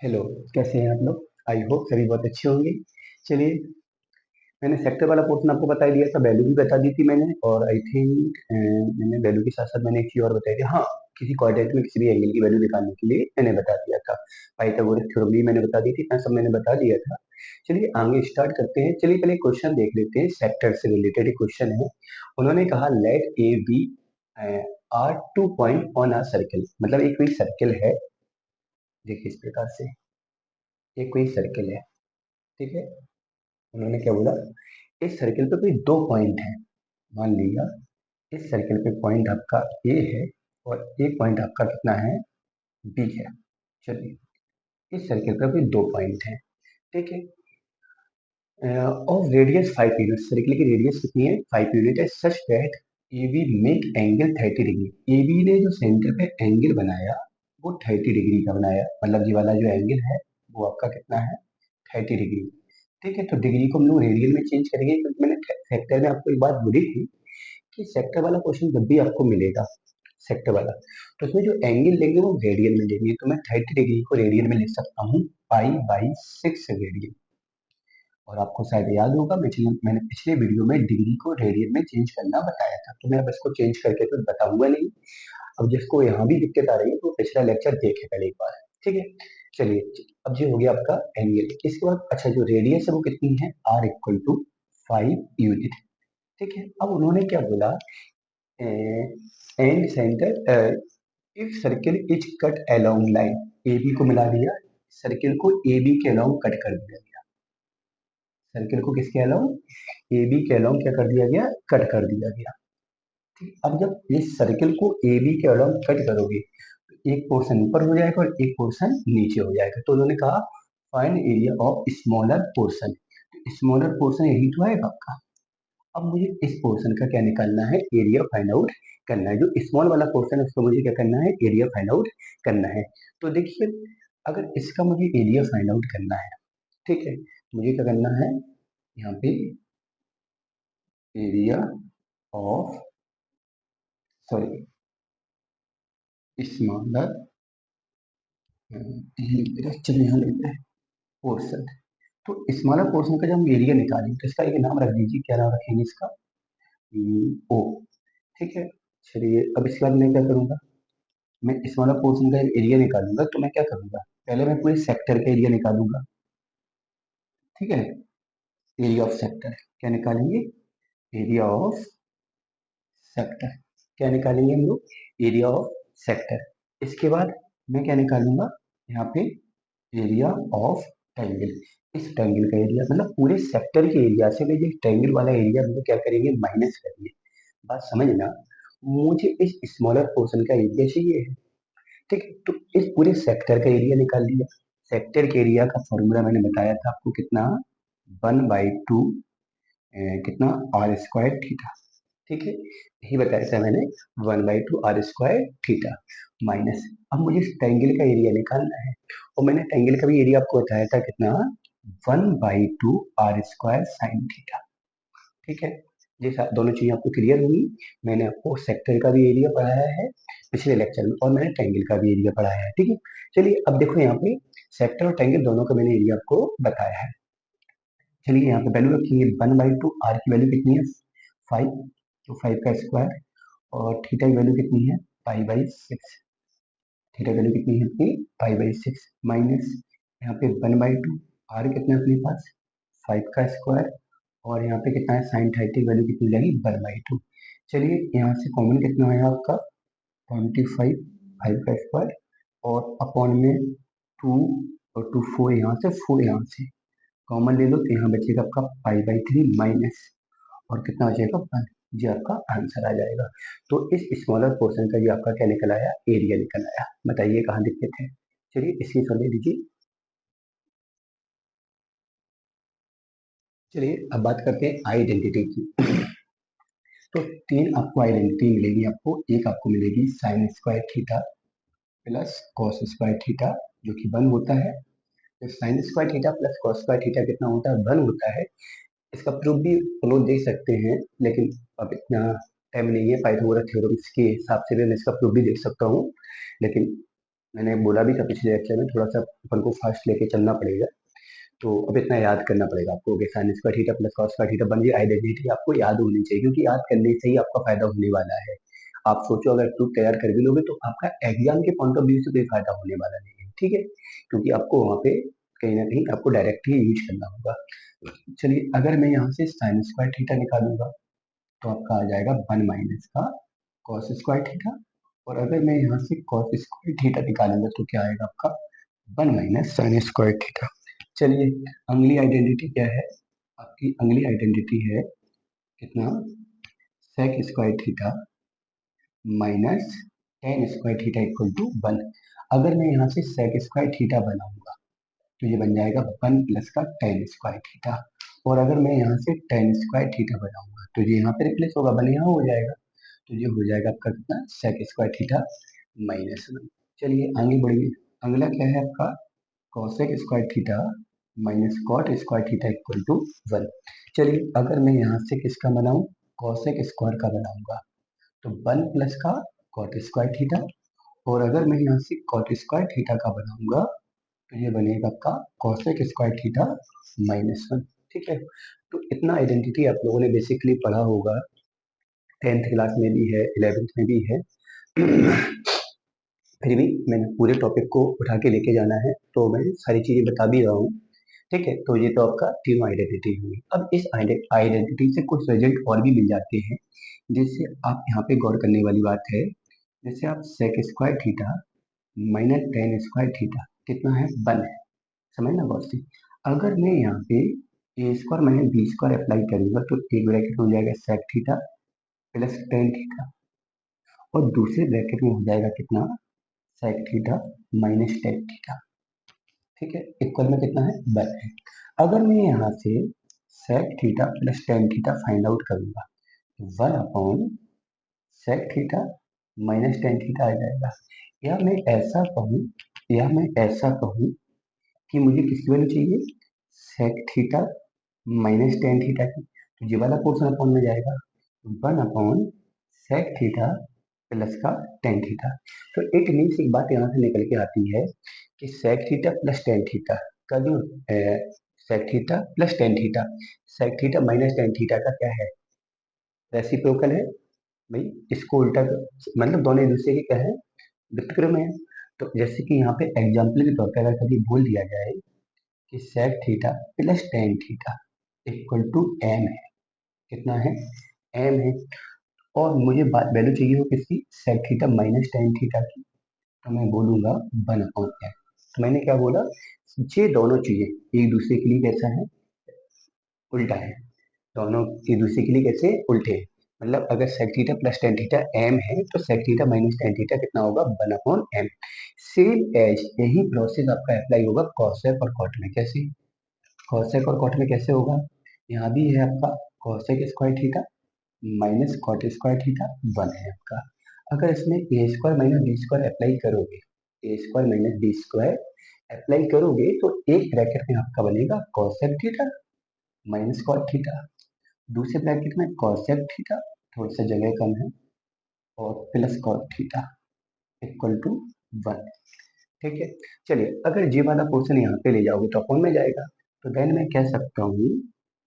Hello, कैसे हैं आप लोग? आई होप सभी बहुत अच्छे होंगे। चलिए, मैंने सेक्टर वाला पोर्शन आपको बता ही दिया था, वैल्यू भी बता दी थी मैंने, और आई थिंक मैंने वैल्यू के साथ-साथ मैंने एक चीज़ और बताई थी। हाँ, किसी कोऑर्डिनेट में किसी भी एंगल की वैल्यू निकालने के लिए मैंने बता दिया था। पाइथागोरस थ्योरम भी मैंने बता दी थी, इतना सब मैंने बता दिया था। चलिए आगे स्टार्ट करते हैं। चलिए पहले क्वेश्चन देख लेते हैं, सेक्टर से रिलेटेड एक क्वेश्चन है। उन्होंने कहा let A B are 2 point on a circle, मतलब एक कोई सर्कल है। देखिए इस प्रकार से, ये कोई सर्कल है, ठीक है। उन्होंने क्या बोला, इस सर्कल पे कोई दो पॉइंट है। मान लिया इस सर्कल पे पॉइंट आपका ए है और एक पॉइंट आपका कितना है, बी है। चलिए, इस सर्कल पे कोई दो पॉइंट है, ठीक है। और रेडियस 5 यूनिट, सर्कल की रेडियस कितनी है, 5 यूनिट है। Such that A B make angle 30 degree, A B ने जो सेंटर पे एंगल बनाया वो 30 डिग्री का बनाया, मतलब ये वाला जो एंगल है वो आपका कितना है, 30 डिग्री। ठीक है, तो डिग्री को हम लोग रेडियन में चेंज करेंगे, क्योंकि मैंने सेक्टर में आपको एक बात बोली थी कि सेक्टर वाला क्वेश्चन जब भी आपको मिलेगा, सेक्टर वाला, तो उसमें जो एंगल लेंगे वो रेडियन में लेंगे। तो मैं 30 डिग्री को रेडियन में लिख सकता हूँ पाई/6 रेडियन। और आपको शायद याद होगा मैंने पिछले वीडियो में डिग्री को रेडियन में चेंज करना बताया था, तो मैं अब इसको चेंज करके तो बताऊंगा नहीं। अब जिसको यहाँ भी दिक्कत आ रही है तो पिछला लेक्चर देखे पहले एक बार, ठीक है। चलिए, अब ये हो गया आपका एंगल। इसके बाद अच्छा, जो रेडियस है वो कितनी है, R = 5 यूनिट, ठीक है। अब उन्होंने क्या बोला, and centre if circle is cut along line, A B को मिला दिया, सर्किल को ए बी के अलोंग कट कर दिया गया। सर्किल को किसके अलोंग, ए बी के अलोंग क्या कर दिया गया, कट कर दिया गया। ठीक, अब जब इस सर्किल को ए बी के अलोंग कट करोगे, एक पोर्शन ऊपर हो जाएगा और एक पोर्शन नीचे हो जाएगा। तो उन्होंने कहा find area of smaller portion, smaller portion यही तो आएगा आपका। अब मुझे इस पोर्शन का क्या निकालना है, एरिया फाइंड आउट करना है। जो स्मॉल वाला पोर्शन है उसको मुझे क्या करना है, एरिया फाइंड आउट करना है। तो देखिए, अगर इसका मुझे एरिया फाइंड आउट करना है, ठीक है, मुझे क्या करना है, यहाँ पे एरिया ऑफ, सॉरी, स्मॉलर, चलिए यहाँ लेते हैं पोर्शन। तो स्मॉलर पोर्शन का जब हम एरिया निकालें तो इसका एक नाम रख दीजिए, क्या नाम रखेंगे इसका, ओ, ठीक है। चलिए, अब इसके बाद मैं क्या करूंगा, मैं स्मॉलर पोर्शन का एरिया निकालूंगा। तो मैं क्या करूंगा, पहले मैं पूरे सेक्टर का एरिया निकालूंगा, ठीक है। एरिया ऑफ सेक्टर क्या निकालेंगे, एरिया ऑफ सेक्टर, क्या निकालेंगे हम लोग, एरिया ऑफ सेक्टर। इसके बाद मैं क्या निकालूंगा, यहाँ पे एरिया ऑफ ट्रायंगल। इस ट्रायंगल का एरिया, मतलब पूरे सेक्टर के एरिया से मैं ये ट्रायंगल वाला एरिया हम लोग क्या करेंगे, माइनस करेंगे। बात समझना, मुझे इस स्मॉलर पोर्शन का एरिया चाहिए है, ठीक है। तो इस पूरे सेक्टर का एरिया निकाल लिया। सेक्टर के एरिया का फॉर्मूला मैंने बताया था आपको, कितना, 1/2 कितना, r²θ, ठीक है, यही बताया था मैंने, 1/2 r²θ माइनस। अब मुझे इस ट्रायंगल का एरिया निकालना है, और मैंने ट्रायंगल का भी एरिया आपको बताया था कितना, 1/2 r²sin θ, ठीक है। ये दोनों चीजें आपको क्लियर हुई। मैंने आपको सेक्टर का भी एरिया पढ़ाया है पिछले लेक्चर में, और मैंने ट्रायंगल का भी एरिया पढ़ाया है, ठीक है। चलिए अब देखो, यहाँ पे सेक्टर और ट्रायंगल दोनों का मैंने एरिया आपको बताया है। चलिए यहाँ पे वैल्यू रखेंगे, 1/2, आर की वैल्यू कितनी है, 5, तो 5 का स्क्वायर, और थीटा की वैल्यू कितनी है, पाई/6, थीटा वैल्यू कितनी है अपनी, पाई/6, माइनस यहाँ पे 1/2, आर कितना है अपने पास, 5 का स्क्वायर, और यहाँ पे कितना है, साइन 30 वैल्यू कितनी जाएगी, 1/2। चलिए यहाँ से कॉमन कितना आया आपका, 25, 5 का स्क्वायर, और अपॉन में 2, और 2 4, यहाँ से 4, यहाँ से कॉमन ले लो, तो यहाँ बचेगा आपका पाई/3 माइनस, और कितना बचेगा 1, ये आपका आंसर आ जाएगा। तो इस स्मॉलर पोर्शन का ये आपका क्या निकल आया, एरिया निकल आया। बताइए कहाँ दिक्कत है। चलिए इसकी समझ लीजिए। चलिए अब बात करते हैं आइडेंटिटी की। तो तीन आपको आइडेंटिटी मिलेगी, आपको एक आपको मिलेगी sin² θ प्लस cos² θ, जो कि 1 होता है। तो sin² θ प्लस cos² θ कितना होता है, 1 होता है। इसका प्रूफ भी हम लोग देख सकते हैं, लेकिन अब इतना टाइम नहीं है, पाइथागोरस थ्योरम के हिसाब से भी मैं इसका प्रूफ भी देख सकता हूँ, लेकिन मैंने बोला भी था पिछले लेक्चर में, थोड़ा सा अपन को फास्ट लेके चलना पड़ेगा। तो अब इतना याद करना पड़ेगा आपको कि sine square theta plus cos square theta बन गई आइडेंटिटी, आपको याद होनी चाहिए, क्योंकि याद करने से ही आपका फायदा होने वाला है। आप सोचो अगर प्रूफ तैयार कर भी लोगे तो आपका एग्जाम के पॉइंट ऑफ व्यू से कोई फायदा होने वाला नहीं है, ठीक है, क्योंकि आपको वहाँ पे कहीं ना कहीं आपको डायरेक्ट ही यूज करना होगा। चलिए अगर मैं यहाँ से साइन स्क्वायर थीटा निकालूंगा तो आपका आ जाएगा 1 माइनस का कॉस स्क्वायर थीटा, और अगर मैं यहाँ से कॉस स्क्वायर थीटा निकालूंगा तो क्या आएगा आपका 1 माइनस साइन स्क्वायर थीटा। चलिए अगली आइडेंटिटी क्या है, आपकी अगली आइडेंटिटी है कितना, sec square theta minus tan square theta equal to 1। अगर मैं यहाँ से सेक स्क्वायर थीटा बनाऊंगा तो ये बन जाएगा 1 प्लस का टेन स्क्वायर थीटा, और अगर मैं यहाँ से टेन स्क्वायर थीटा बनाऊंगा तो ये यहाँ पे रिप्लेस होगा, 1 यहाँ हो जाएगा, तो ये हो जाएगा आपका कितना, सेक स्क्वायर थीटा माइनस 1। चलिए आगे बढ़िए, अगला क्या है आपका cosec square theta minus cot square theta equal to 1। चलिए अगर मैं यहाँ से किसका बनाऊं, कॉसेक स्क्वायर का बनाऊंगा तो 1 प्लस का कॉट स्क्वायर थीटा, और अगर मैं यहाँ से कॉट स्क्वायर थीटा का बनाऊंगा तो ये बनेगा आपका कॉसेक स्क्वायर थीटा माइनस 1, ठीक है। तो इतना आइडेंटिटी आप लोगों ने बेसिकली पढ़ा होगा, 10th क्लास में भी है, 11th में भी है। फिर भी मैंने पूरे टॉपिक को उठा के लेके जाना है, तो मैं सारी चीजें बता भी रहा हूँ, ठीक है। तो ये तो आपका तीनों आइडेंटिटी हुई। अब इस आइडेंटिटी से कुछ रिजल्ट और भी मिल जाते हैं, जिससे आप यहाँ पे गौर करने वाली बात है। जैसे आप sec square theta minus tan square theta कितना है, 1 है, समझना गौर से। अगर मैं यहाँ पे A square minus B square apply करूंगा तो एक ब्रैकेट हो जाएगा sec theta plus tan theta, और दूसरे ब्रैकेट में हो जाएगा कितना, sec theta minus tan theta, ठीक है, इक्वल में कितना है, 1 है। अगर मैं यहाँ से sec theta plus tan theta find out करूंगा तो 1 upon sec theta minus tan theta आ जाएगा। या मैं ऐसा कहूँ, या मैं ऐसा कहूँ कि मुझे किसकी वैल्यू चाहिए, sec theta minus tan theta की, तो ये वाला पोर्शन अपॉन में जाएगा, 1 अपॉन सेक थीटा प्लस का टेन थीटा। तो इट मीन्स एक बात यहाँ से निकल के आती है कि sec theta plus tan theta का जो sec theta plus tan theta, sec theta minus tan theta का क्या है, रेसिप्रोकल है भाई। इसको उल्टा मतलब दोनों एक दूसरे के क्या है, व्युत्क्रम है। तो जैसे कि यहाँ पे एग्जाम्पल के तौर पर अगर कभी बोल दिया जाए कि sec theta plus tan theta equal to M है, कितना है, एम है, और मुझे बात वैल्यू चाहिए हो किसकी, sec theta minus tan theta की, तो मैं बोलूंगा 1 अपॉन एम। तो मैंने क्या बोला, ये दोनों चीजें एक दूसरे के लिए कैसा है, उल्टा है, दोनों एक दूसरे के लिए कैसे उल्टे हैं। मतलब अगर sec theta plus tan theta M है तो sec theta minus tan theta कितना होगा, 1 अपॉन एम। सेम एज यही प्रोसेस आपका अप्लाई होगा कॉसेक और कॉट में। कैसे, कॉसेक और कॉट में कैसे होगा, यहाँ भी है आपका cosec square theta minus cot square theta 1 है आपका। अगर इसमें A square minus B square apply करोगे, A square minus B square apply करोगे तो एक ब्रैकेट में आपका बनेगा cosec theta minus cot theta, दूसरे ब्रैकेट में कॉसेक थीटा, थोड़ा सा जगह कम है, और plus cot theta equal to 1, ठीक है। चलिए अगर जी वाला पोर्शन यहाँ पे ले जाओगे तो अपॉन में जाएगा, तो देन मैं कह सकता हूँ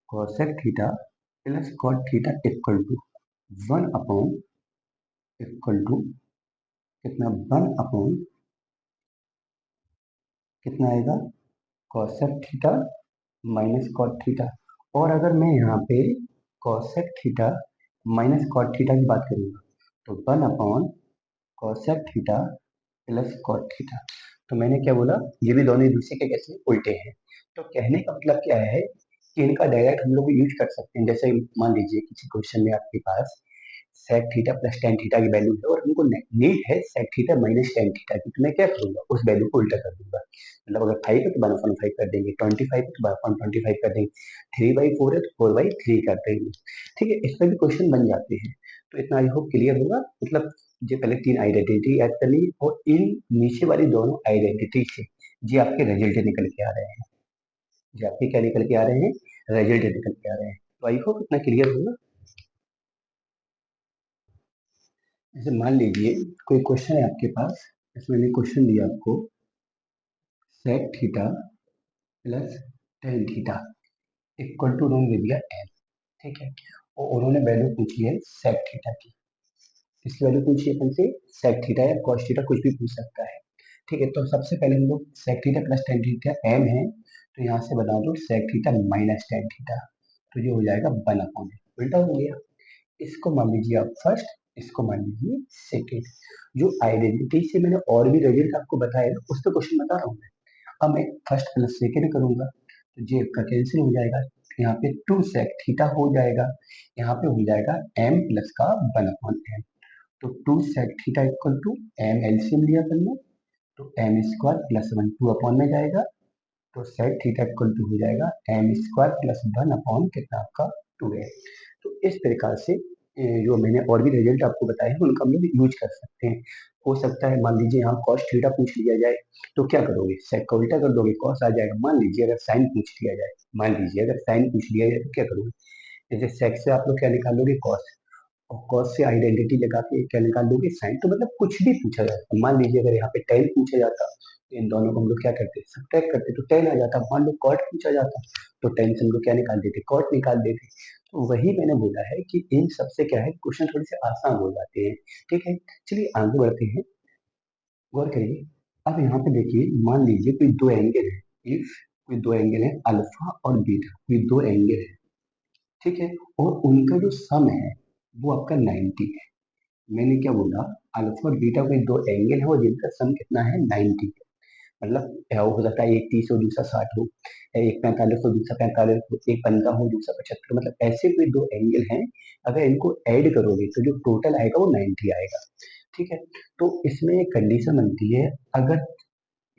cosec theta plus cot theta equal to 1 upon equal to कितना, 1 अपॉन कितना आएगा, cosec theta minus cot theta. और अगर मैं यहाँ पे cosec theta minus cot theta की बात करूंगा तो 1 upon cosec theta plus cot theta. तो मैंने क्या बोला, ये भी दोनों एक दूसरे के कैसे उल्टे हैं। तो कहने का मतलब क्या है कि इनका डायरेक्ट हम लोग यूज कर सकते हैं। जैसे मान लीजिए किसी क्वेश्चन में आपके पास sec theta plus tan theta की वैल्यू है और हमको नीड है sec theta minus tan theta की, तो मैं क्या करूंगा, उस वैल्यू को उल्टा कर दूंगा। मतलब अगर 5 है तो 1/5 कर देंगे, 25 है तो 1/25 कर देंगे, 3/4 है तो 4/3 कर देंगे, ठीक है। इस पर भी क्वेश्चन बन जाते हैं। तो इतना आई होप क्लियर होगा। मतलब ये पहले तीन आइडेंटिटी याद करनी है, और इन नीचे वाली दोनों आइडेंटिटी से ये आपके रिजल्ट निकल के आ रहे हैं, ये आपके क्या निकल के आ रहे हैं, रिजल्ट निकल के आ रहे हैं। तो आई होप इतना क्लियर होगा। जैसे मान लीजिए कोई क्वेश्चन है आपके पास इसमें भी क्वेश्चन दिया आपको sec theta plus tan theta equal to उन्होंने दे दिया एन, ठीक है। और उन्होंने वैल्यू पूछी है सेक थीटा की, इसकी वैल्यू पूछी है अपन से सेक थीटा या कॉस थीटा, कुछ भी पूछ सकता है, ठीक है। तो सबसे पहले हम लोग sec theta plus tan theta M है, तो यहाँ से बना दो sec theta minus tan theta, तो ये हो जाएगा वन अपॉन एन, उल्टा हो गया। इसको मान लीजिए आप फर्स्ट, इसको मान लीजिए सेकेंड। जो आइडेंटिटी से मैंने और भी रिजल्ट आपको बताया उस पर क्वेश्चन बता रहा हूँ मैं। अब मैं फर्स्ट प्लस सेकेंड करूंगा तो जे का कैंसिल हो जाएगा, यहाँ पे टू सेक थीटा हो जाएगा, यहाँ पे हो जाएगा एम प्लस का वन अपॉन एम। तो two sec theta equal to M, LCM लिया अपन ने, तो M square plus one two upon में जाएगा, तो सेक थीटा इक्वल टू हो जाएगा M square plus one upon कितना आपका टू है। तो इस प्रकार से जो मैंने और भी रिजल्ट आपको बताए हैं उनका हम लोग यूज कर सकते हैं। हो सकता है मान लीजिए यहाँ कॉस थीटा पूछ लिया जाए, तो क्या करोगे, सेक का उल्टा कर दोगे, कॉस आ जाएगा। मान लीजिए अगर साइन पूछ लिया जाए, मान लीजिए अगर साइन पूछ लिया जाए तो क्या करोगे, जैसे सेक से आप लोग क्या निकालोगे, कॉस, और कॉस से आइडेंटिटी लगा के क्या निकाल दोगे, साइन। तो मतलब कुछ भी पूछा जाता, मान लीजिए अगर यहाँ पे टेन पूछा जाता तो इन दोनों को हम लोग क्या करते, सब्ट्रैक्ट करते, तो टेन आ जाता। मान लो कॉट पूछा जाता तो टेन से हम लोग क्या निकाल देते, कॉट निकाल देते। तो वही मैंने बोला है कि इन सबसे क्या है, क्वेश्चन थोड़े से आसान हो जाते हैं, ठीक है। चलिए आगे बढ़ते हैं, गौर करिए। अब यहाँ पे देखिए, मान लीजिए कोई दो एंगल है, इफ कोई दो एंगल है अल्फा और बीटा, कोई दो एंगल है, ठीक है, और उनका जो सम है वो आपका 90 है। मैंने क्या बोला, अल्फा और बीटा कोई दो एंगल है और जिनका सम कितना है, 90 है। मतलब हो सकता है एक 30 हो दूसरा 60 हो, एक 45 हो दूसरा 45 हो, एक 15 हो दूसरा 75, मतलब ऐसे कोई दो एंगल हैं, अगर इनको ऐड करोगे तो जो टोटल आएगा वो 90 आएगा, ठीक है। तो इसमें एक कंडीशन बनती है, अगर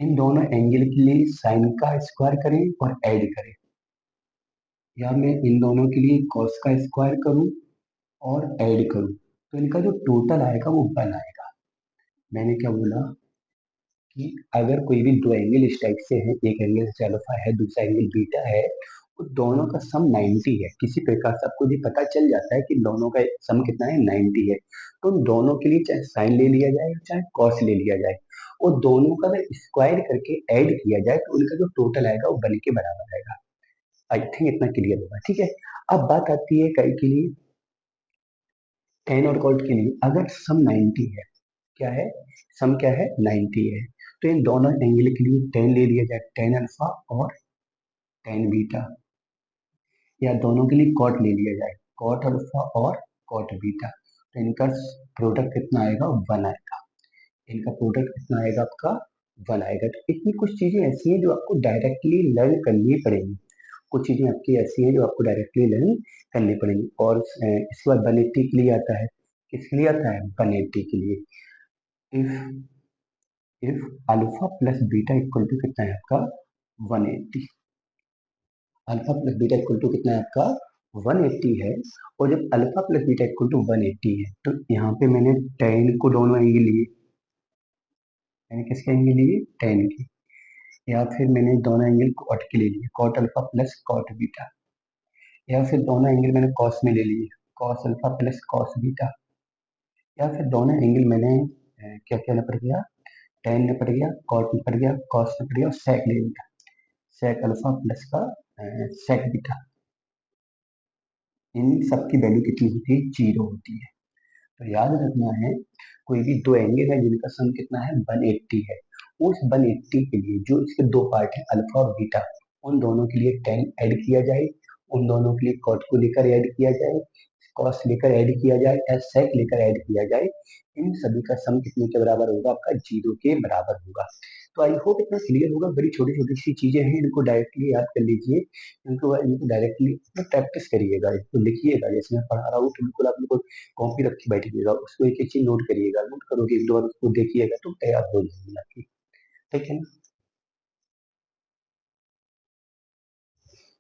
इन दोनों एंगल के लिए साइन का स्क्वायर करें और ऐड करें, या मैं इन दोनों के लिए कॉस का स्क्वायर करूं और ऐड करूं, तो इनका जो टोटल आएगा वो 1 आएगा। मैंने क्या बोला कि अगर कोई भी दो एंगल इस टाइप से हैं, एक एंगल अल्फा है दूसरा एंगल बीटा है, तो दोनों का सम 90 है, किसी प्रकार से आपको ये पता चल जाता है कि दोनों का सम कितना है, 90 है, तो उन दोनों के लिए चाहे साइन ले लिया जाए चाहे कॉस ले लिया जाए, और दोनों का अगर स्क्वायर करके ऐड किया जाए तो उनका जो टोटल आएगा वो 1 के बराबर आएगा। आई थिंक इतना क्लियर होगा, ठीक है। अब बात आती है कई के लिए, टेन और कॉट के लिए, अगर सम 90 है, क्या है, सम क्या है, 90 है, तो इन दोनों एंगल के लिए टेन ले लिया जाए, टेन अल्फा और टेन बीटा, या दोनों के लिए कॉट ले लिया जाए, कॉट अल्फा और कॉट बीटा, तो इनका प्रोडक्ट कितना आएगा, वन आएगा। इनका प्रोडक्ट कितना आएगा आपका, वन आएगा। तो इतनी कुछ चीजें ऐसी हैं जो आपको डायरेक्टली लर्न करनी पड़ेंगी, कुछ चीजें आपकी ऐसी हैं जो आपको डायरेक्टली लर्न करनी पड़ेंगी। और इसके बाद 180 के लिए आता है, किसके लिए आता है, 180 के लिए, if if alpha plus beta equal to कितना है आपका, 180, alpha plus beta equal to कितना है आपका, 180 है। और जब alpha plus beta equal to 180 है, तो यहाँ पे मैंने टेन को दोनों एंगल लिए, मैंने किसके एंगल लिए, टेन के, या फिर मैंने दोनों एंगल कॉट के ले लिए, cot alpha plus cot beta, या फिर दोनों एंगल मैंने कॉस में ले लिए, cos alpha plus cos beta, या फिर दोनों एंगल मैंने क्या क्या निपट गया, टेन निपट गया, कॉट निपट गया, कॉस निपट गया और सेक ले लिया, सेक अल्फा प्लस का सेक बीटा। इन सब की वैल्यू कितनी होती है, जीरो होती है। तो याद रखना है, कोई भी दो एंगल है जिनका सम कितना है, 180 है, उस 180 के लिए जो इसके दो पार्ट है अल्फा और बीटा, उन दोनों के लिए टेन ऐड किया जाए, उन दोनों के लिए कॉट को लेकर ऐड किया जाए, कॉस लेकर ऐड किया जाए या सेक लेकर ऐड किया जाए, इन सभी का सम कितने के बराबर होगा, आपका जीरो के बराबर होगा। तो आई होप इतना क्लियर होगा, बड़ी छोटी छोटी सी चीजें हैं, इनको डायरेक्टली याद कर लीजिए, इनको डायरेक्टली प्रैक्टिस करिएगा, इसको लिखिएगा, जैसे मैं पढ़ा रहा हूँ तो बिल्कुल आप लोग कॉपी रख के बैठिएगा, उसको एक एक चीज नोट करिएगा, नोट करोगे एक दो बार उसको देखिएगा तो तैयार हो जाएगी आपकी, ठीक है ना।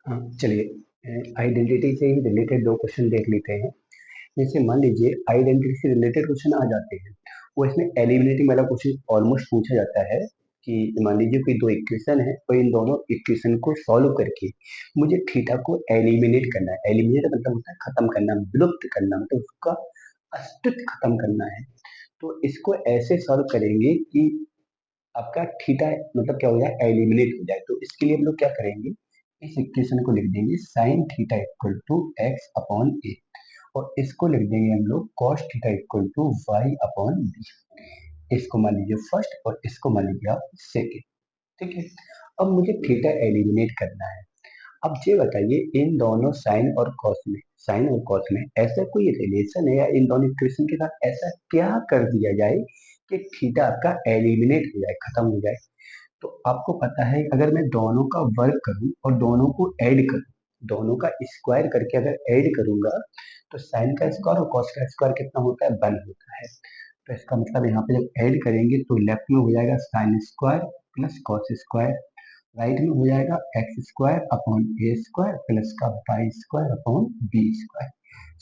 हाँ चलिए, आइडेंटिटी से ही रिलेटेड दो क्वेश्चन देख लेते हैं। जैसे मान लीजिए आइडेंटिटी से रिलेटेड क्वेश्चन आ जाते हैं, वो इसमें एलिमिनेटिंग वाला क्वेश्चन ऑलमोस्ट पूछा जाता है, कि मान लीजिए कोई दो इक्वेशन है और इन दोनों इक्वेशन को सॉल्व करके मुझे थीटा को एलिमिनेट करना है, एलिमिनेट मतलब होता है खत्म करना, विलुप्त करना, मतलब उसका अस्तित्व खत्म करना है। तो इसको ऐसे सॉल्व करेंगे कि आपका थीटा मतलब क्या हो जाए, एलिमिनेट हो जाए। तो इसके लिए हम लोग क्या करेंगे, इस इक्वेशन को लिख देंगे sine theta equal to X upon A, और इसको लिख देंगे हम लोग cos theta equal to Y upon B. इसको मान लीजिए फर्स्ट और इसको मान लीजिए आप सेकेंड। ठीक है, अब मुझे थीटा एलिमिनेट करना है। अब ये बताइए इन दोनों साइन और कॉस में, साइन और कॉस में ऐसा कोई रिलेशन है या इन दोनों इक्वेशन के साथ ऐसा क्या कर दिया जाए कि थीटा आपका एलिमिनेट हो जाए, खत्म हो जाए। तो आपको पता है अगर मैं दोनों का वर्ग करूं और दोनों को ऐड करूं, दोनों का स्क्वायर करके अगर ऐड करूंगा तो साइन का स्क्वायर और कॉस का स्क्वायर कितना होता है, 1 होता है। तो इसका मतलब यहाँ पे जब ऐड करेंगे तो लेफ्ट में हो जाएगा sine square plus cos square, right में हो जाएगा X square upon A square plus का Y square upon B square.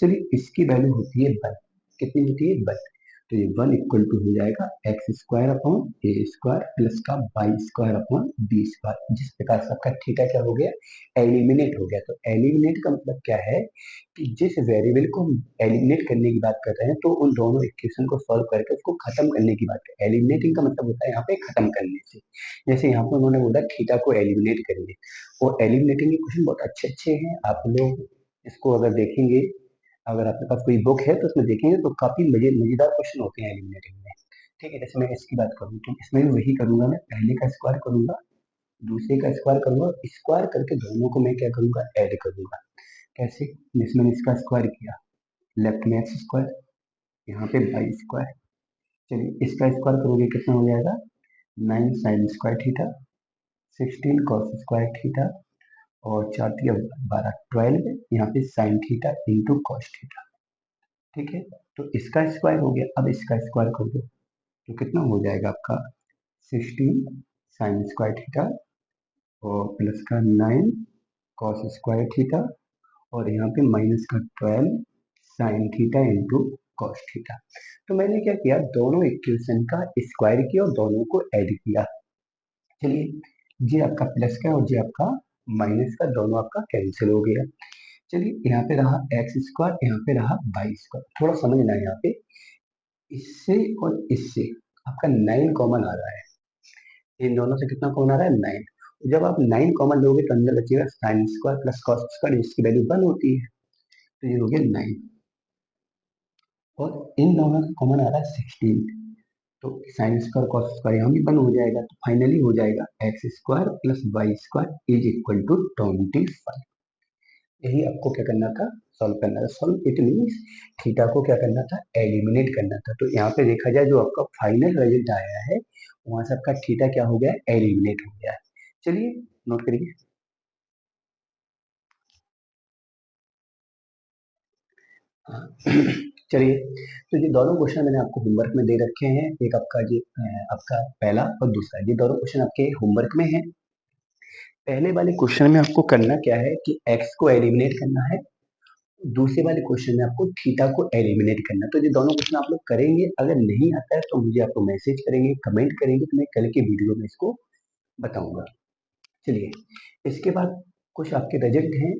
चलिए इसकी वैल्यू होती है 1, कितनी होती है 1, तो ये 1 इक्वल टू हो जाएगा X square upon A square plus का Y square upon B square. जिस प्रकार से आपका थीटा क्या हो गया, एलिमिनेट हो गया। तो एलिमिनेट का मतलब क्या है कि जिस वेरिएबल को हम एलिमिनेट करने की बात कर रहे हैं तो उन दोनों इक्वेशन को सॉल्व करके उसको खत्म करने की बात है। एलिमिनेटिंग का मतलब होता है यहाँ पे खत्म करने से। जैसे यहाँ पे उन्होंने बोला थीटा को एलिमिनेट करिए, और एलिमिनेटिंग के क्वेश्चन बहुत अच्छे अच्छे हैं, आप लोग इसको अगर देखेंगे, अगर आपके पास कोई बुक है तो उसमें देखेंगे तो काफी मजेदार क्वेश्चन होते हैं एलिमिनेटिंग में। ठीक है, जैसे मैं इसकी बात करूँ तो इसमें भी वही करूंगा, मैं पहले का स्क्वायर करूंगा, दूसरे का स्क्वायर करूंगा, स्क्वायर करके दोनों को मैं क्या करूंगा, ऐड करूंगा। कैसे, जिसमें इसका स्क्वायर किया, लेफ्ट में एक्स स्क्वायर, यहाँ पे वाई स्क्वायर। चलिए इसका स्क्वायर करोगे कितना हो जाएगा, 9 sine square theta, 16 cos square theta, और 4 तिया 12, 12 यहाँ पे sine theta into cos theta. ठीक है, तो इसका स्क्वायर हो गया, अब इसका स्क्वायर कर दो तो कितना हो जाएगा आपका 16 साइन स्क्वायर थीटा और प्लस का 9 कॉस स्क्वायर थीटा, और यहाँ पे माइनस का 12 sine theta into cos theta. तो मैंने क्या किया, दोनों इक्वेशन का स्क्वायर किया और दोनों को ऐड किया। चलिए ये आपका प्लस का और ये आपका माइनस का, दोनों आपका कैंसिल हो गया। चलिए यहाँ पे रहा एक्स स्क्वायर, यहाँ पे रहा वाई स्क्वायर। थोड़ा समझना है यहाँ पे, इससे और इससे आपका 9 कॉमन आ रहा है, इन दोनों से कितना कॉमन आ रहा है, 9। जब आप 9 कॉमन लोगे तो अंदर बचेगा sign square plus cos square, जिसकी वैल्यू 1 होती है, तो ये हो गया 9। और इन दोनों से कॉमन आ रहा है 16, तो साइन स्क्वायर कॉस स्क्वायर यहाँ भी 1 हो जाएगा, तो फाइनली हो जाएगा X square plus Y square is equal to 25। यही आपको क्या करना था, सॉल्व करना था। सॉल्व इट मीन्स थीटा को क्या करना था, एलिमिनेट करना था। तो यहाँ पे देखा जाए जो आपका फाइनल रिजल्ट आया है वहां से आपका थीटा क्या हो गया, एलिमिनेट हो गया है। चलिए नोट करिए। हाँ, चलिए, तो ये दोनों क्वेश्चन मैंने आपको होमवर्क में दे रखे हैं, एक आपका ये आपका पहला और दूसरा, ये दोनों क्वेश्चन आपके होमवर्क में है। पहले वाले क्वेश्चन में आपको करना क्या है कि एक्स को एलिमिनेट करना है, दूसरे वाले क्वेश्चन में आपको थीटा को एलिमिनेट करना है। तो ये दोनों क्वेश्चन आप लोग करेंगे, अगर नहीं आता है तो मुझे आपको मैसेज करेंगे, कमेंट करेंगे, तो मैं कल के वीडियो में इसको बताऊंगा। चलिए इसके बाद कुछ आपके रिजल्ट हैं,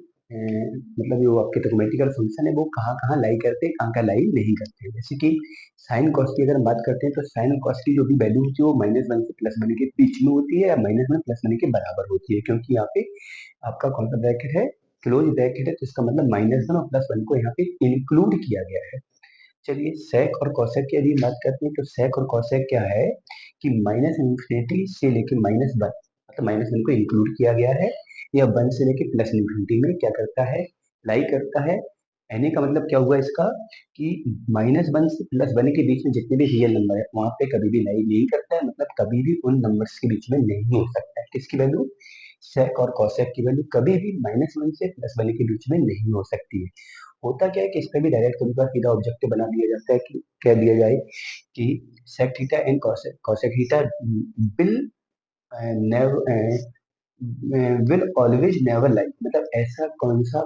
मतलब जो आपके ट्रिग्नोमेट्रिकल फंक्शन है वो कहाँ कहाँ लाई करते हैं, कहाँ कहाँ लाई नहीं करते हैं। जैसे कि साइन कॉस की अगर हम बात करते हैं तो साइन और कॉस की जो भी वैल्यू होती है वो -1 से +1 के बीच में होती है, या -1 +1 के बराबर होती है, क्योंकि यहाँ पे आपका कौन सा ब्रैकेट है, क्लोज ब्रैकेट है, तो इसका मतलब -1 और +1 को यहाँ पे इंक्लूड किया गया है। चलिए सेक और कॉसेक की यदि बात करते हैं तो सेक और कॉसेक क्या है कि -∞ से लेके -1, मतलब -1 को इंक्लूड किया गया है, या 1 से लेके +∞ में क्या करता है, लाई करता है। यानी का मतलब क्या हुआ इसका कि -1 से +1 के बीच में जितने भी रियल नंबर है वहां पे कभी भी लाई नहीं करता है, मतलब कभी भी उन नंबर्स के बीच में नहीं हो सकता है। किसकी वैल्यू, सेक और कॉसेक की वैल्यू कभी भी -1 से +1 के बीच में नहीं हो सकती है। होता क्या है कि इस पे भी डायरेक्ट कभी कभार सीधा ऑब्जेक्टिव बना दिया जाता है कि कह दिया जाए कि sec theta and cosec theta will never will always never लाई, मतलब ऐसा कौन सा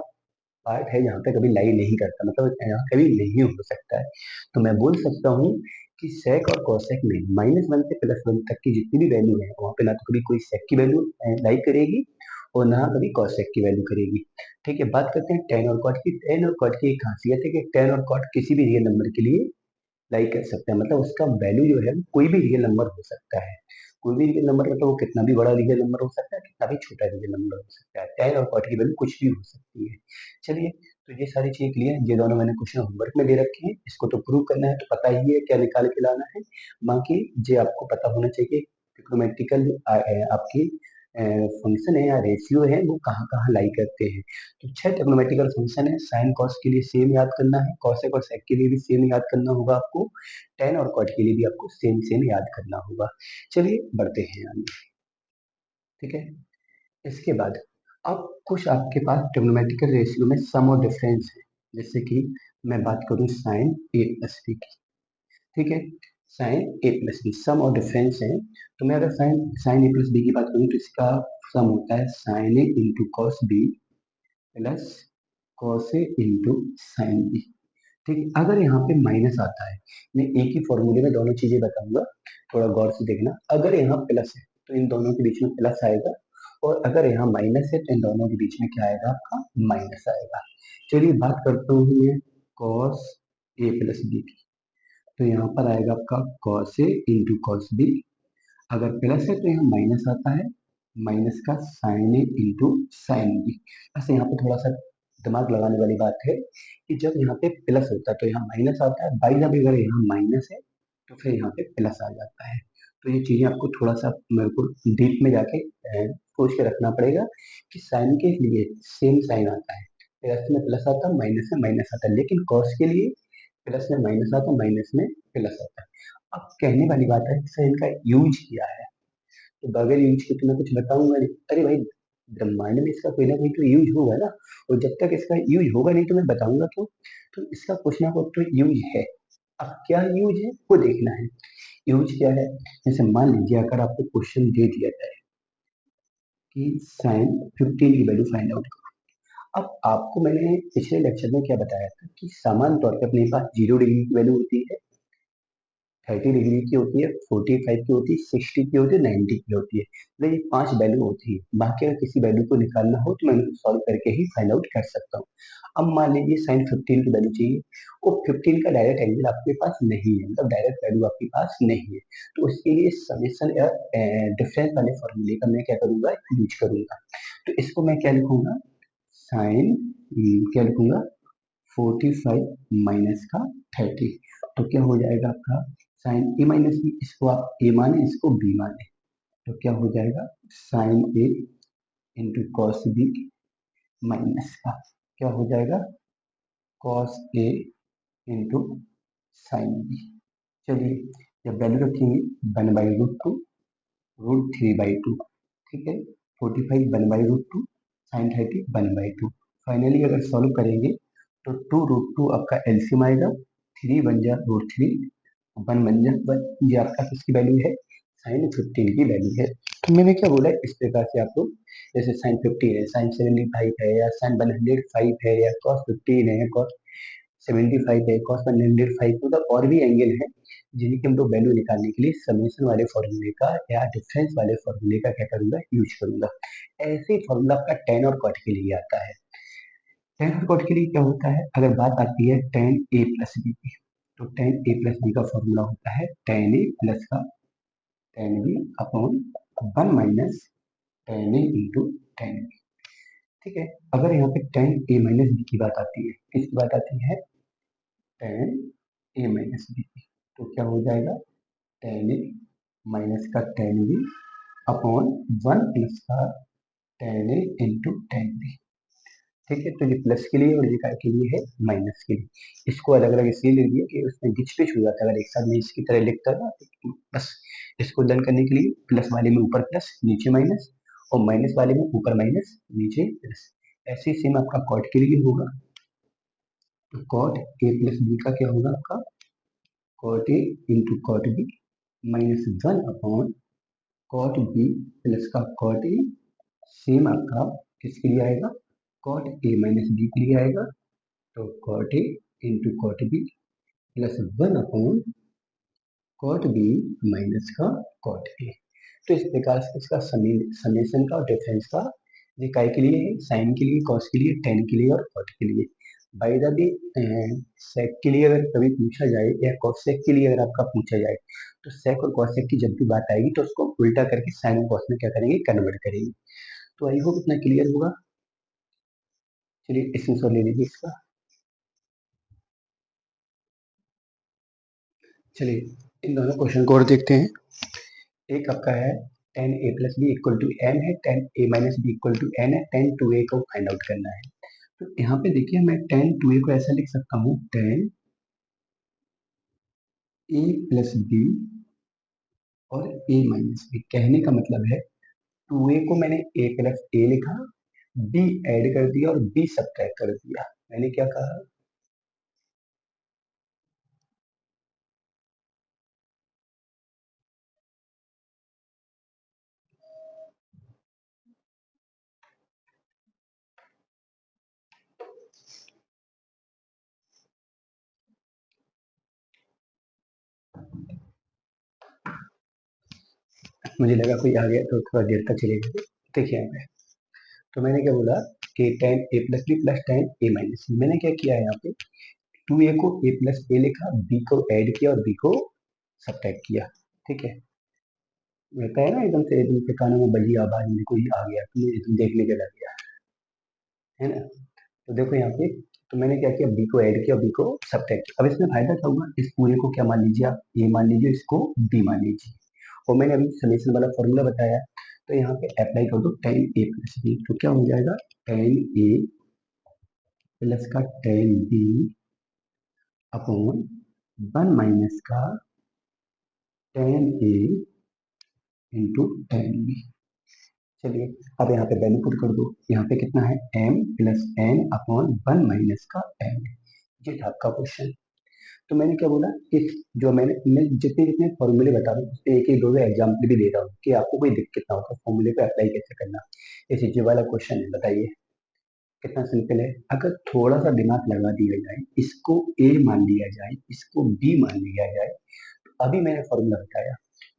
पार्ट है जहाँ पे कभी लाई नहीं करता, मतलब यहाँ कभी नहीं हो सकता है। तो मैं बोल सकता हूँ कि sec और cosec में -1 से +1 तक की जितनी भी वैल्यू है वहाँ पे ना तो कभी कोई sec की वैल्यू लाई करेगी और ना कभी cosec की वैल्यू करेगी। ठीक है, बात करते हैं tan और cot की। tan और cot की एक खासियत है कि tan और cot किसी भी रियल नंबर के लिए लाई कर सकते हैं, मतलब उसका वैल्यू जो है कोई भी रियल नंबर हो सकता है। कोई भी रियल नंबर मतलब वो कितना भी बड़ा रियल नंबर हो सकता है, कितना भी छोटा रियल नंबर हो सकता है, tan और cot की वैल्यू कुछ भी हो सकती है। चलिए, तो ये सारी चीजें क्लियर है, ये दोनों मैंने क्वेश्चन होमवर्क में दे रखे हैं, इसको तो प्रूव करना है, तो पता ही है क्या निकाल के लाना है। बाकी ये आपको पता होना चाहिए ट्रिग्नोमेट्रिकल आपकी फंक्शन है या रेशियो है वो कहाँ कहाँ लाई करते हैं। तो 6 ट्रिग्नोमेट्रिकल फंक्शन है, साइन कॉस के लिए सेम याद करना है, कॉसेक और सेक के लिए भी सेम याद करना होगा आपको, टेन और कॉट के लिए भी आपको सेम सेम याद करना होगा। चलिए बढ़ते हैं आगे। ठीक है, इसके बाद अब कुछ आपके पास ट्रिग्नोमेट्रिकल रेशियो में सम और डिफरेंस है, जैसे कि मैं बात करूं साइन ए प्लस बी की। ठीक है, sine A plus B sum और डिफरेंस है। तो मैं अगर sine sine A plus B की बात करूं तो इसका सम होता है sine A into cos B plus cos A into sine B. ठीक है, अगर यहाँ पे माइनस आता है, मैं एक ही फॉर्मूले में दोनों चीजें बताऊंगा, थोड़ा गौर से देखना। अगर यहाँ प्लस है तो इन दोनों के बीच में प्लस आएगा, और अगर यहाँ माइनस है तो इन दोनों के बीच में क्या आएगा, आपका माइनस आएगा। चलिए बात करता हूँ मैं कॉस ए प्लस बी की। तो यहाँ पर आएगा आपका cos A into cos B. अगर प्लस है तो यहाँ माइनस आता है, माइनस का sign A into sine B. बस यहाँ पे थोड़ा सा दिमाग लगाने वाली बात है कि जब यहाँ पे प्लस होता है तो यहाँ माइनस आता है, बाई जब अगर यहाँ माइनस है तो फिर यहाँ पे प्लस आ जाता है। तो ये चीजें आपको थोड़ा सा मेरे को डीप में जाके सोच के रखना पड़ेगा कि साइन के लिए सेम साइन आता है, प्लस में प्लस आता है, माइनस में माइनस आता है, लेकिन कॉस के लिए प्लस में माइनस आता है, माइनस में प्लस आता है। अब कहने वाली बात है कि सर इनका यूज क्या है, तो बगैर यूज के तो मैं कुछ बताऊंगा नहीं। अरे भाई, ब्रह्मांड में इसका कोई ना कोई तो यूज होगा ना, और जब तक इसका यूज होगा नहीं तो मैं बताऊंगा क्यों। तो इसका कुछ ना कुछ तो यूज है। अब क्या यूज है वो देखना है। यूज क्या है, जैसे मान लीजिए अगर आपको क्वेश्चन दे दिया जाए कि साइन 15 की वैल्यू फाइंड आउट करो। अब आपको मैंने पिछले लेक्चर में क्या बताया था कि सामान्य तौर पर अपने पास 0 डिग्री की वैल्यू होती है, 30 डिग्री की होती है, 45 की होती है, 60 की होती है, 90 की होती है, मतलब ये 5 वैल्यू होती है। बाकी अगर किसी वैल्यू को निकालना हो तो मैं उनको सॉल्व करके ही फाइंड आउट कर सकता हूँ। अब मान लीजिए साइन 15 की वैल्यू चाहिए, वो 15 का डायरेक्ट एंगल आपके पास नहीं है, मतलब डायरेक्ट वैल्यू आपके पास नहीं है, तो उसके लिए समेशन या डिफरेंस वाले फॉर्मूले का मैं क्या करूंगा, यूज करूंगा। तो इसको मैं क्या लिखूंगा, साइन क्या लिखूंगा, 45 माइनस का 30। तो क्या हो जाएगा आपका साइन ए माइनस बी, इसको आप ए माने इसको बी माने, तो क्या हो जाएगा sign A into cos B minus का क्या हो जाएगा cos A into sine B. चलिए, जब वैल्यू रखेंगे 1/√2 √3/2। ठीक है, 45 1/√2 साइन 30 1/2। फाइनली अगर सॉल्व करेंगे तो 2√2 आपका एलसीएम आएगा, 3 बन जा √3, 1 बन जा 1। ये आपका किसकी वैल्यू है, साइन 15 की वैल्यू है। तो मैंने क्या बोला इस प्रकार से आप लोग, जैसे साइन 15 है, साइन 75 है, या साइन 105 है, या कॉस 15 है, कॉस 75 है, कॉस 105, मतलब और भी एंगल है जिनकी हम लोग वैल्यू निकालने के लिए समेशन वाले फॉर्मूले का या डिफरेंस वाले फॉर्मूले का क्या करूंगा, यूज करूंगा। ऐसे ही फॉर्मूला आपका टेन और कॉट के लिए आता है। टेन और कॉट के लिए क्या होता है, अगर बात आती है टेन ए प्लस बी की, तो टेन ए प्लस बी का फॉर्मूला होता है टेन ए प्लस का tan B upon 1 minus tan A into tan B. ठीक है, अगर यहाँ पे टेन ए माइनस बी की बात आती है, किसकी बात आती है, टेन ए माइनस बी की, तो क्या हो जाएगा टेन ए माइनस का टेन बी अपॉन 1 प्लस का tan A into tan B. ठीक है, तो ये प्लस के लिए और ये काय के लिए है, माइनस के लिए। इसको अलग अलग इसलिए ले लिया कि उसमें गिच पिच हो जाता है, अगर एक साथ में इसकी तरह लिखता ना तो बस। इसको डन करने के लिए प्लस वाले में ऊपर प्लस नीचे माइनस, और माइनस वाले में ऊपर माइनस नीचे प्लस। ऐसे ही सेम आपका कॉट के लिए होगा, तो कॉट ए प्लस बी का क्या होगा आपका cot A into cot B minus 1 upon cot B plus का कॉट ए, सेम आपका किसके लिए आएगा, कॉट ए माइनस बी के लिए आएगा, तो cot A into cot B plus 1 upon cot B minus का कॉट ए। तो इस प्रकार से इसका समेशन का और डिफरेंस का ये काय के लिए है, साइन के लिए, कॉस के लिए, टेन के लिए और कॉट के लिए। बाई द वे, सेक के लिए अगर कभी पूछा जाए या कॉसेक के लिए अगर आपका पूछा जाए, तो सेक और कॉसेक की जब भी बात आएगी तो उसको उल्टा करके साइन और कॉस में क्या करेंगे, कन्वर्ट करेंगे। तो आई होप इतना क्लियर होगा। चलिए स्क्रीनशॉट ले लीजिए इसका। चलिए इन दोनों क्वेश्चन को और देखते हैं। एक आपका है tan A plus B equal to N है, tan A minus B equal to N है, टेन टू ए को फाइंड आउट करना है। तो यहाँ पे देखिए मैं टेन टू ए को ऐसा लिख सकता हूँ, टेन ए प्लस बी और ए माइनस बी। कहने का मतलब है टू ए को मैंने ए प्लस ए लिखा, बी ऐड कर दिया और बी सब्ट्रैक्ट कर दिया। मैंने क्या कहा, मुझे लगा कोई आ गया तो थोड़ा देर तक चलेगा। देखिए यहाँ पे तो मैंने क्या बोला कि ten A plus B plus ten A minus B. मैंने क्या किया है यहाँ पे, टू ए को ए प्लस ए लिखा, बी को ऐड किया और बी को सब्ट्रैक्ट किया। ठीक है, रहता है ना एकदम से कानों में बजी आवाज में कोई आ गया तो मुझे एकदम देखने के लग गया, है ना। तो देखो यहाँ पे, तो मैंने क्या किया, बी को ऐड किया, बी को सब्ट्रैक्ट किया। अब इसमें फायदा क्या होगा, इस पूरे को क्या मान लीजिए आप, ए मान लीजिए, इसको बी मान लीजिए। और मैंने अभी समेशन वाला फॉर्मूला बताया, तो यहाँ पे अप्लाई कर दो टेन ए प्लस बी, तो क्या हो जाएगा, टेन ए प्लस का tan B upon one minus का tan A into tan B. चलिए अब यहाँ पे वैल्यू पुट कर दो, यहाँ पे कितना है, m plus N upon one minus का n। ये था आपका क्वेश्चन। तो मैंने क्या बोला, इस जो मैं जितने जितने फॉर्मूले बता रहा हूँ उस पे एक एक दो दो एग्जाम्पल भी दे रहा हूँ कि आपको कोई दिक्कत ना हो तो फॉर्मूले पे अप्लाई कैसे करना। जैसे ये वाला क्वेश्चन है, बताइए कितना सिंपल है। अगर थोड़ा सा दिमाग लगा दिया जाए, इसको a मान लिया जाए, इसको b मान लिया जाए, अभी मैंने फॉर्मूला बताया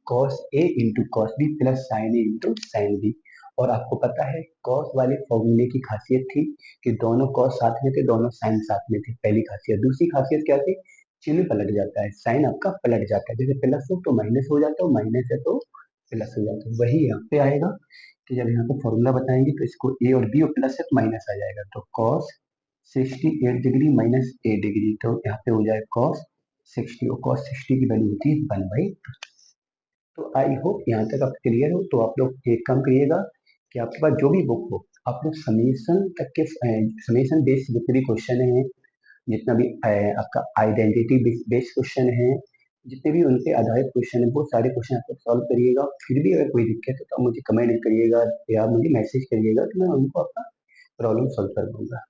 cos a into cos B plus sine A into sine B. और आपको पता है cos वाले फॉर्मूले की खासियत थी कि दोनों cos साथ में थे, दोनों साइन साथ में थे, पहली खासियत। दूसरी खासियत क्या थी, चिन्ह पलट जाता है, साइन आपका पलट जाता है, जैसे प्लस हो तो माइनस हो जाता है, माइनस है तो प्लस हो जाता है। वही यहाँ पे आएगा कि जब यहाँ पे फॉर्मूला बताएंगे तो इसको ए और बी और प्लस है तो माइनस आ जाएगा, तो cos 68 डिग्री माइनस 8 डिग्री, तो यहाँ पे हो जाए cos 60, और cos 60 की वैल्यू होती है 1/। तो आई होप यहाँ तक आप क्लियर हो। तो आप लोग एक काम करिएगा कि आपके पास जो भी बुक हो, आप लोग समेशन तक के समेशन बेस्ड जितने भी क्वेश्चन हैं, जितना भी आपका आइडेंटिटी बेस्ड क्वेश्चन है, जितने भी उनके आधारित क्वेश्चन है, वो सारे क्वेश्चन आप लोग सॉल्व करिएगा। फिर भी अगर कोई दिक्कत है तो आप मुझे कमेंट करिएगा या मुझे मैसेज करिएगा, तो मैं उनको आपका प्रॉब्लम सॉल्व कर दूंगा।